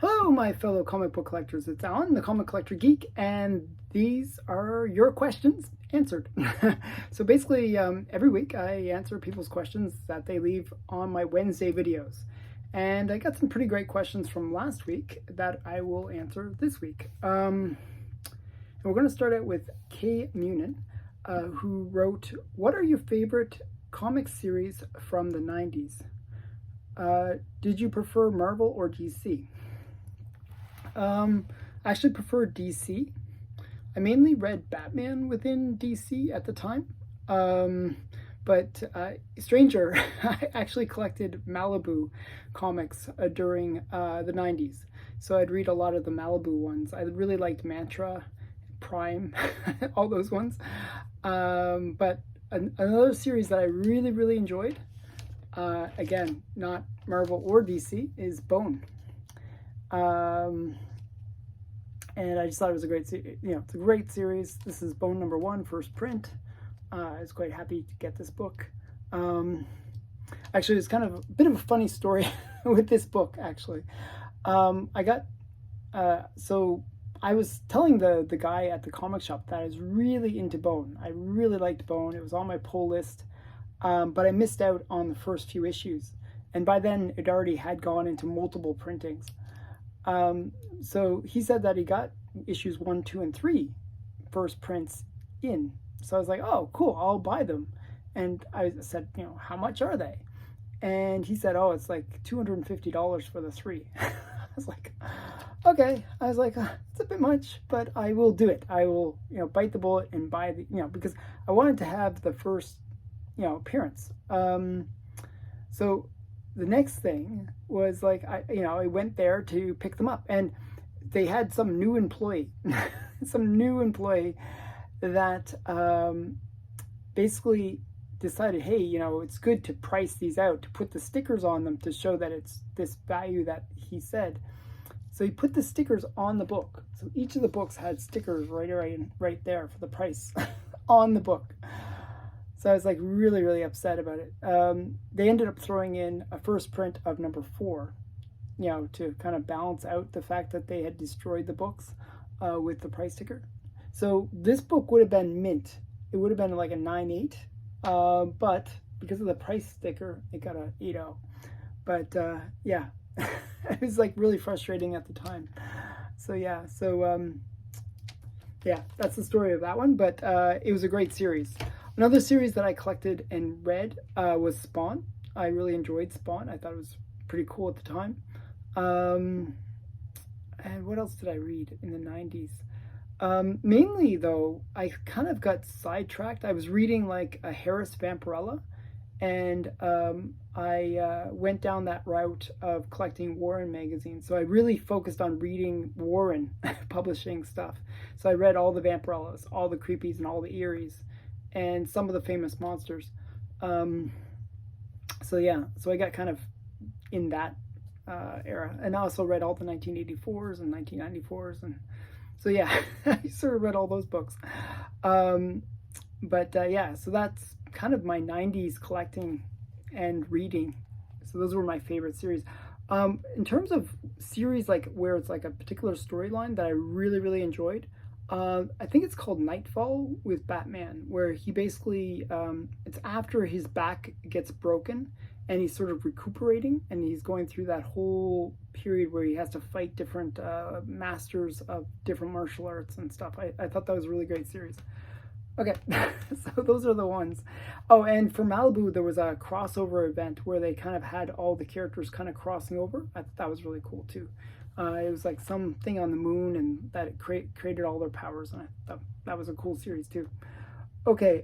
Hello, my fellow comic book collectors. It's Alan, the Comic Collector Geek, and these are your questions answered. So basically, every week I answer people's questions that they leave on my Wednesday videos. And I got some pretty great questions from last week that I will answer this week. And we're going to start out with Kay Munin, who wrote, "What are your favorite comic series from the 90s? Did you prefer Marvel or DC?" I actually prefer DC. I mainly read Batman within DC at the time. But stranger, I actually collected Malibu comics during the 90s. So I'd read a lot of the Malibu ones. I really liked Mantra, Prime, all those ones. But another series that I really, really enjoyed, again, not Marvel or DC, is Bone. And I just thought it was a great, it's a great series. This is Bone #1, first print. I was quite happy to get this book. Actually, it's kind of a bit of a funny story with this book, actually. So I was telling the guy at the comic shop that I was really into Bone. I really liked Bone. It was on my pull list, but I missed out on the first few issues. And by then, it already had gone into multiple printings. So he said that he got issues 1, 2, and 3 first prints in. So I was like, oh, cool, I'll buy them. And I said, how much are they? And he said, oh, it's like $250 for the 3. I was like, okay. I was like, it's a bit much, but I will do it. I will, bite the bullet and buy the, because I wanted to have the first, appearance. So the next thing was like, I went there to pick them up, and they had some new employee, that basically decided, hey, it's good to price these out, to put the stickers on them to show that it's this value that he said. So he put the stickers on the book. So each of the books had stickers right there for the price on the book. So I was like really, really upset about it. They ended up throwing in a first print of #4, to kind of balance out the fact that they had destroyed the books with the price sticker. So this book would have been mint. It would have been like a 9.8, but because of the price sticker, it got a 8.0. But yeah, it was like really frustrating at the time. So yeah, yeah, that's the story of that one. But it was a great series. Another series that I collected and read was Spawn. I really enjoyed Spawn. I thought it was pretty cool at the time. And what else did I read in the 90s? Mainly, though, I kind of got sidetracked. I was reading like a Harris Vampirella, and I went down that route of collecting Warren magazines. So I really focused on reading Warren publishing stuff. So I read all the Vampirellas, all the Creepies, and all the Eries, and some of the famous monsters. So yeah, so I got kind of in that era, and I also read all the 1984s and 1994s, and so yeah, I sort of read all those books. But yeah, so that's kind of my 90s collecting and reading. So those were my favorite series. In terms of series like where it's like a particular storyline that I really, really enjoyed, I think it's called Nightfall with Batman, where he basically, it's after his back gets broken and he's sort of recuperating, and he's going through that whole period where he has to fight different masters of different martial arts and stuff. I thought that was a really great series. Okay, so those are the ones. Oh, and for Malibu, there was a crossover event where they kind of had all the characters kind of crossing over. I thought that was really cool too. It was like something on the moon, and that it created all their powers, and I thought that was a cool series too. Okay,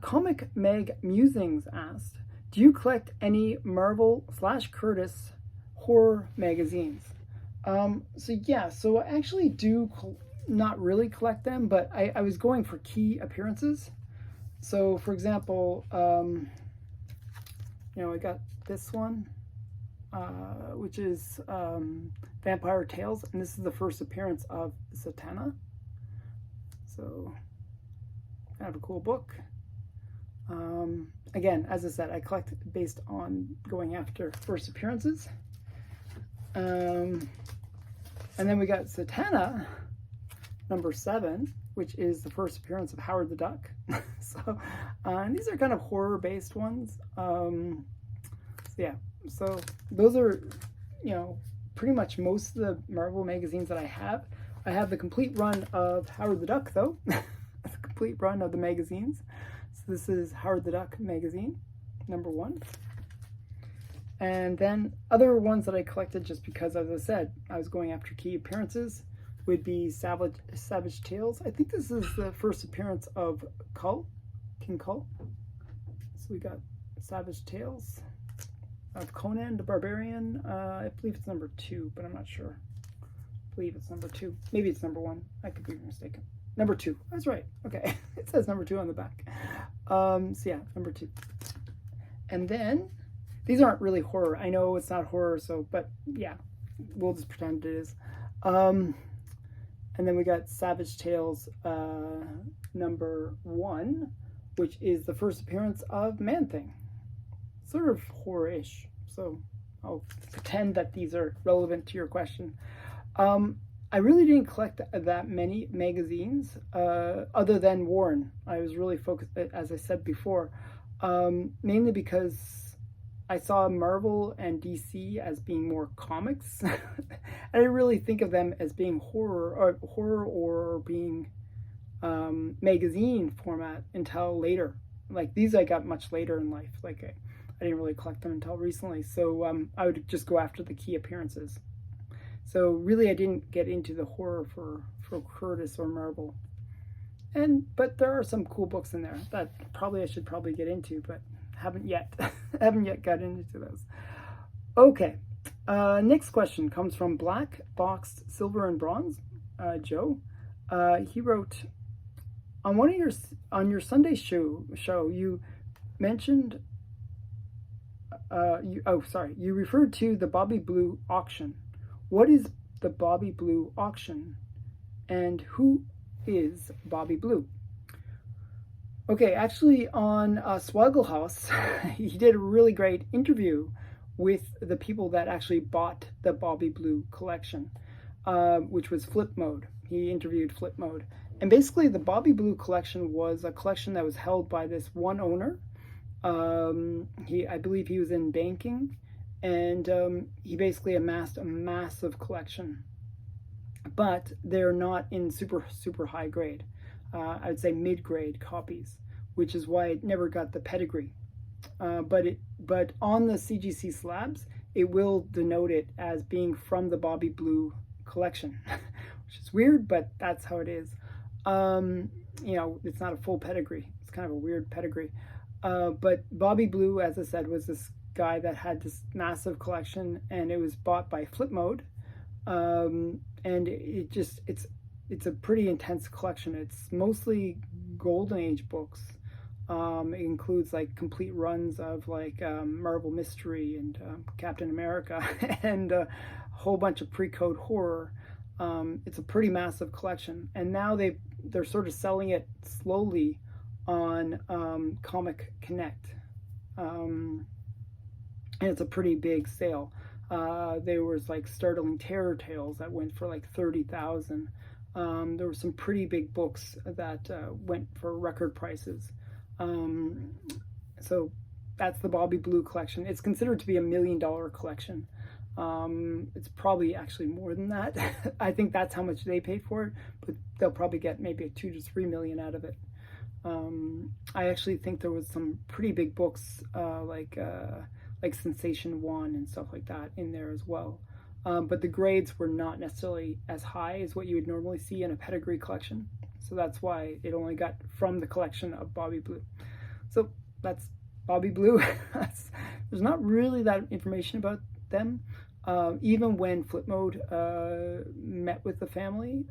Comic Meg Musings asked, do you collect any Marvel/Curtis horror magazines? So yeah, so I actually do not really collect them, but I was going for key appearances. So for example, I got this one, which is Vampire Tales, and this is the first appearance of Zatanna. So kind of a cool book. Again, as I said, I collect based on going after first appearances. And then we got Satana, number 7, which is the first appearance of Howard the Duck. So, and these are kind of horror-based ones. So yeah, so those are, pretty much most of the Marvel magazines that I have. I have the complete run of Howard the Duck, though. The complete run of the magazines. So this is Howard the Duck magazine, number 1. And then other ones that I collected just because, as I said, I was going after key appearances would be Savage Tales. I think this is the first appearance of King Kull. So we got Savage Tales of Conan the Barbarian. I believe it's number 2, but I'm not sure. I believe it's number 2. Maybe it's number 1. I could be mistaken. Number 2. That's right. Okay. It says number 2 on the back. So yeah, number 2. And then these aren't really horror. I know it's not horror, but yeah, we'll just pretend it is. And then we got Savage Tales number 1, which is the first appearance of Man-Thing. Sort of horror-ish. So I'll pretend that these are relevant to your question. I really didn't collect that many magazines other than Warren. I was really focused, as I said before, mainly because I saw Marvel and DC as being more comics. I didn't really think of them as being horror or being magazine format until later. Like these I got much later in life. Like I didn't really collect them until recently. So I would just go after the key appearances. So really I didn't get into the horror for Curtis or Marvel. But there are some cool books in there that I should get into, but haven't yet got into those. Okay, next question comes from Black Boxed Silver and Bronze, Joe. He wrote, on your Sunday show you mentioned you referred to the Bobby Blue auction. What is the Bobby Blue auction, and who is Bobby Blue? Okay, actually on Swaggle House, he did a really great interview with the people that actually bought the Bobby Blue collection, which was Flip Mode. He interviewed Flip Mode. And basically the Bobby Blue collection was a collection that was held by this one owner. I believe he was in banking, and he basically amassed a massive collection. But they're not in super high grade. I would say mid-grade copies, which is why it never got the pedigree. But on the CGC slabs, it will denote it as being from the Bobby Blue collection, which is weird, but that's how it is. It's not a full pedigree. It's kind of a weird pedigree. But Bobby Blue, as I said, was this guy that had this massive collection, and it was bought by Flip Mode. And it's a pretty intense collection. It's mostly Golden Age books. It includes like complete runs of like Marvel Mystery and Captain America and a whole bunch of pre-code horror. It's a pretty massive collection, and now they're sort of selling it slowly on Comic Connect, and it's a pretty big sale. There was like Startling Terror Tales that went for like 30,000. There were some pretty big books that went for record prices. So that's the Bobby Blue collection. It's considered to be $1 million collection. It's probably actually more than that. I think that's how much they paid for it, but they'll probably get maybe 2 to 3 million out of it. I actually think there was some pretty big books like Sensation 1 and stuff like that in there as well. But the grades were not necessarily as high as what you would normally see in a pedigree collection. So that's why it only got from the collection of Bobby Blue. So that's Bobby Blue. There's not really that information about them. Even when Flip Mode met with the family,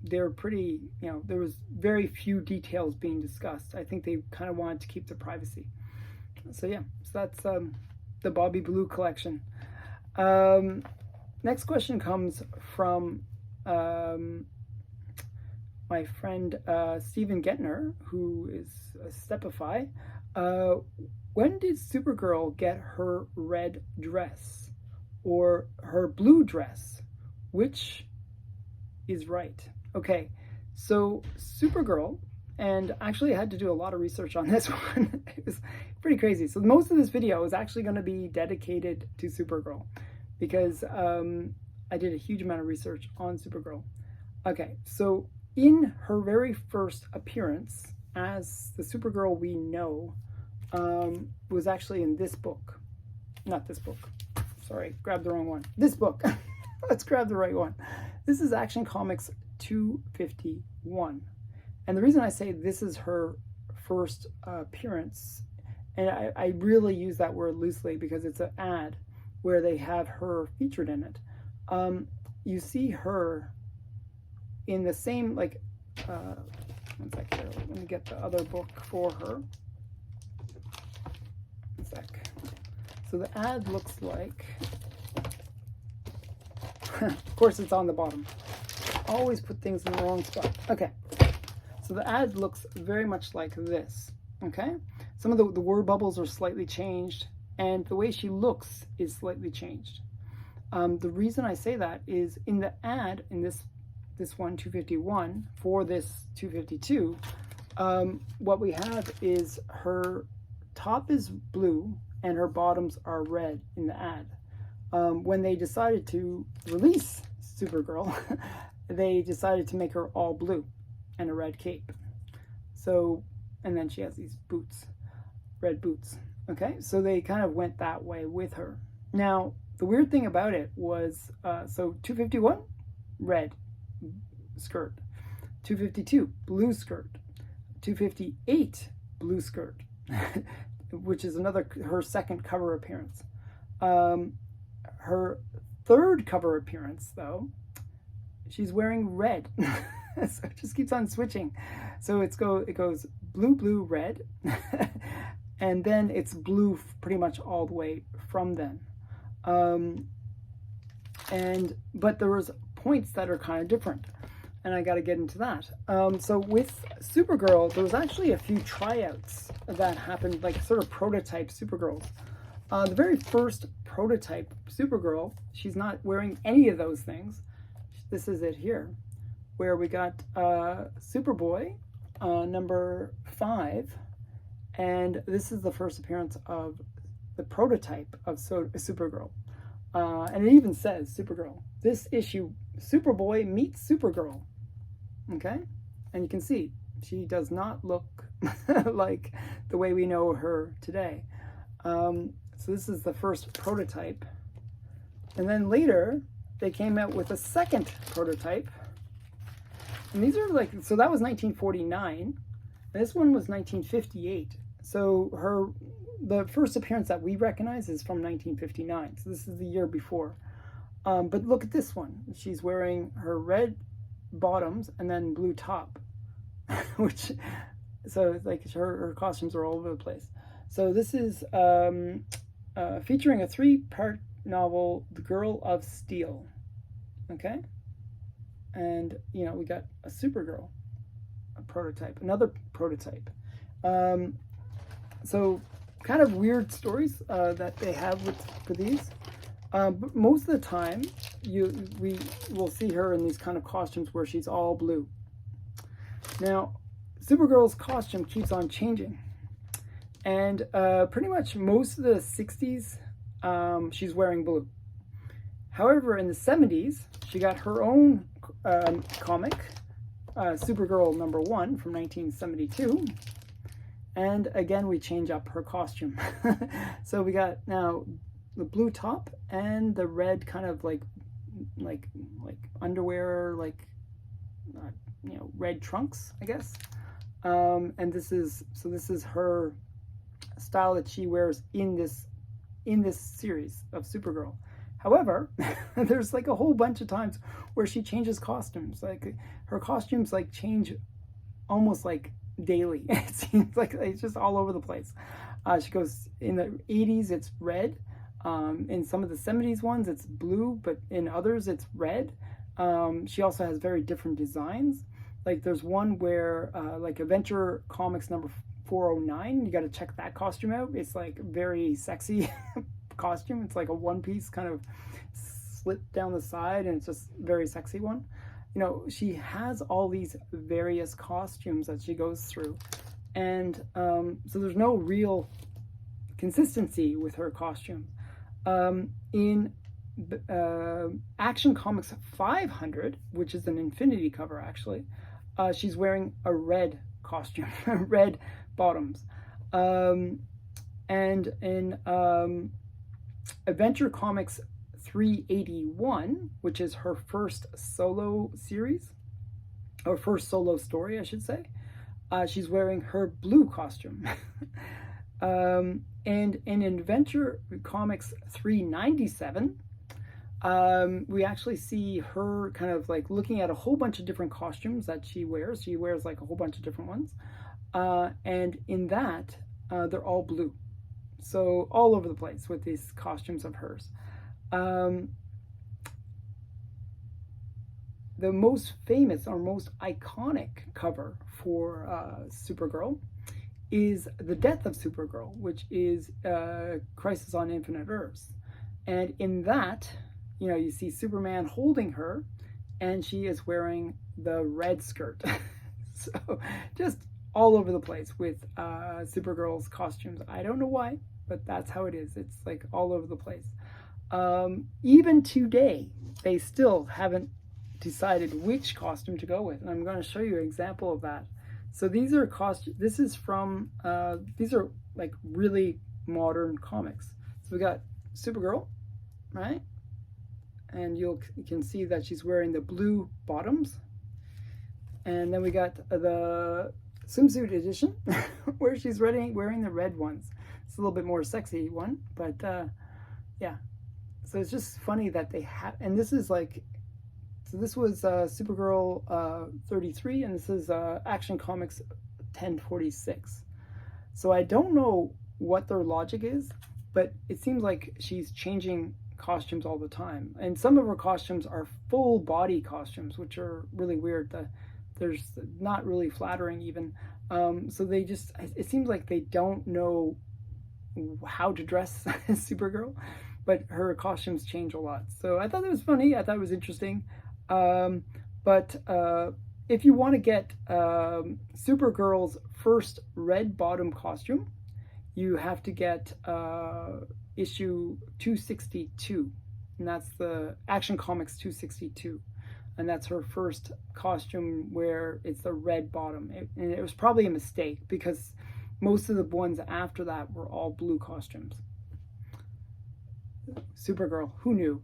they're pretty, there was very few details being discussed. I think they kind of wanted to keep their privacy. So yeah, so that's the Bobby Blue collection. Next question comes from my friend Stephen Gettner, who is a Stepify. When did Supergirl get her red dress, or her blue dress, which is right? Okay, so Supergirl, and actually I had to do a lot of research on this one. It was pretty crazy. So most of this video is actually going to be dedicated to Supergirl because I did a huge amount of research on Supergirl. Okay, so in her very first appearance as the Supergirl we know was actually in this book. Not this book. Sorry, grabbed the wrong one. This book. Let's grab the right one. This is Action Comics 251. And the reason I say this is her first appearance, and I really use that word loosely because it's an ad where they have her featured in it. You see her in the same, like, one sec here, let me get the other book for her. One sec. So the ad looks like, of course it's on the bottom. Always put things in the wrong spot. Okay, so the ad looks very much like this, okay? Some of the word bubbles are slightly changed, and the way she looks is slightly changed. The reason I say that is in the ad, in this one, 251, for this 252, what we have is her top is blue and her bottoms are red in the ad. When they decided to release Supergirl, they decided to make her all blue and a red cape. So, and then she has these boots, red boots. Okay, so they kind of went that way with her. Now, the weird thing about it was, so 251, red skirt. 252, blue skirt. 258, blue skirt, which is her second cover appearance. Her third cover appearance, though, she's wearing red. So it just keeps on switching. So it goes blue, blue, red, and then it's blue pretty much all the way from then. But there was points that are kind of different, and I got to get into that. So with Supergirl, there was actually a few tryouts that happened, like sort of prototype Supergirls. The very first prototype Supergirl, she's not wearing any of those things. This is it here, where we got Superboy, number 5, and this is the first appearance of the prototype of Supergirl. And it even says Supergirl. This issue, Superboy meets Supergirl. Okay? And you can see, she does not look like the way we know her today. So this is the first prototype. And then later, they came out with a second prototype. And these are like, so that was 1949. This one was 1958. So the first appearance that we recognize is from 1959. So this is the year before. But look at this one. She's wearing her red bottoms and then blue top, which, so it's like her costumes are all over the place. So this is featuring a 3-part novel, The Girl of Steel. Okay? And, you know, we got a Supergirl, a prototype, another prototype. So kind of weird stories that they have for these. But most of the time, we will see her in these kind of costumes where she's all blue. Now, Supergirl's costume keeps on changing. And pretty much most of the 60s, she's wearing blue. However, in the 70s, she got her own comic, Supergirl number 1 from 1972. And again, we change up her costume. So we got now the blue top and the red kind of like underwear, like you know, red trunks, I guess. And this is her style that she wears in this series of Supergirl. However, there's like a whole bunch of times where she changes costumes. Like her costumes like change almost like daily. It seems like it's just all over the place. She goes in the 80s, it's red. In some of the 70s ones, it's blue, but in others, it's red. She also has very different designs. Like there's one where, like Adventure Comics number 409, you got to check that costume out. It's like very sexy costume. It's like a one-piece kind of slit down the side and it's just very sexy one. You know, she has all these various costumes that she goes through, and so there's no real consistency with her costume. In Action Comics 500, which is an Infinity cover actually, she's wearing a red costume, red bottoms. And in Adventure Comics 381, which is her first solo series, or first solo story, I should say, she's wearing her blue costume. And in Adventure Comics 397, we actually see her kind of like looking at a whole bunch of different costumes that she wears. She wears like a whole bunch of different ones. And in that, they're all blue. So all over the place with these costumes of hers. The most famous or most iconic cover for Supergirl is The Death of Supergirl, which is Crisis on Infinite Earths. And in that, you know, you see Superman holding her, and she is wearing the red skirt. So just all over the place with Supergirl's costumes. I don't know why, but that's how it is. It's like all over the place. Even today, they still haven't decided which costume to go with, and I'm going to show you an example of that. So these are this is from these are like really modern comics. So we got Supergirl, right? And you can see that she's wearing the blue bottoms. And then we got the swimsuit edition where she's wearing the red ones. It's a little bit more sexy one, but yeah. So it's just funny that they have, and this is like, so this was Supergirl 33, and this is Action Comics 1046. So I don't know what their logic is, but it seems like she's changing costumes all the time. And some of her costumes are full body costumes, which are really weird. There's not really flattering even. So they just, it seems like they don't know how to dress Supergirl, but her costumes change a lot. So I thought it was funny. I thought it was interesting. But if you want to get Supergirl's first red bottom costume, you have to get issue 262, and that's the Action Comics 262, and that's her first costume where it's the red bottom. And it was probably a mistake because most of the ones after that were all blue costumes. Supergirl, who knew?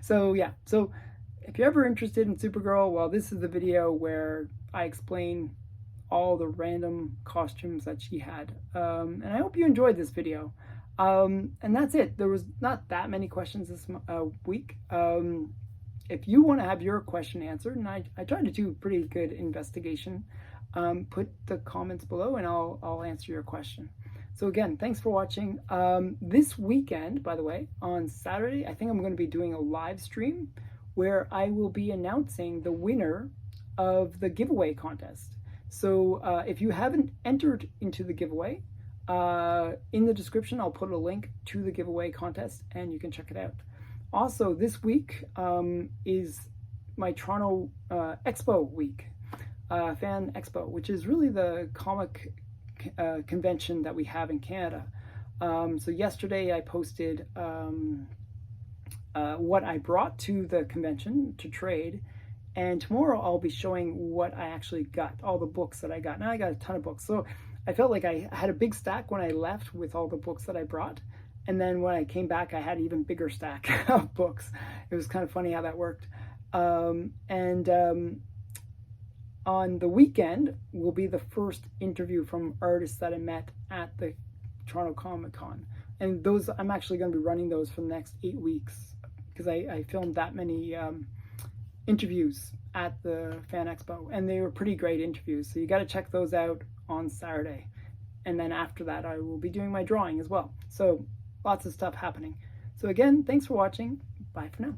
So yeah, so if you're ever interested in Supergirl, well, this is the video where I explain all the random costumes that she had. And I hope you enjoyed this video. And that's it. There was not that many questions this week. If you want to have your question answered, and I tried to do a pretty good investigation, put the comments below and I'll answer your question. So again, thanks for watching. This weekend, by the way, on Saturday, I think I'm going to be doing a live stream where I will be announcing the winner of the giveaway contest. So if you haven't entered into the giveaway, in the description I'll put a link to the giveaway contest and you can check it out. Also, this week is my Toronto Expo week, Fan Expo, which is really the comic convention that we have in Canada. So yesterday I posted what I brought to the convention to trade, and tomorrow I'll be showing what I actually got, all the books that I got. Now I got a ton of books, so I felt like I had a big stack when I left with all the books that I brought, and then when I came back I had an even bigger stack of books. It was kind of funny how that worked. On the weekend will be the first interview from artists that I met at the Toronto Comic Con, and those I'm actually going to be running those for the next 8 weeks because I filmed that many interviews at the Fan Expo, and they were pretty great interviews, so you got to check those out on Saturday. And then after that I will be doing my drawing as well, so lots of stuff happening. So again, thanks for watching. Bye for now.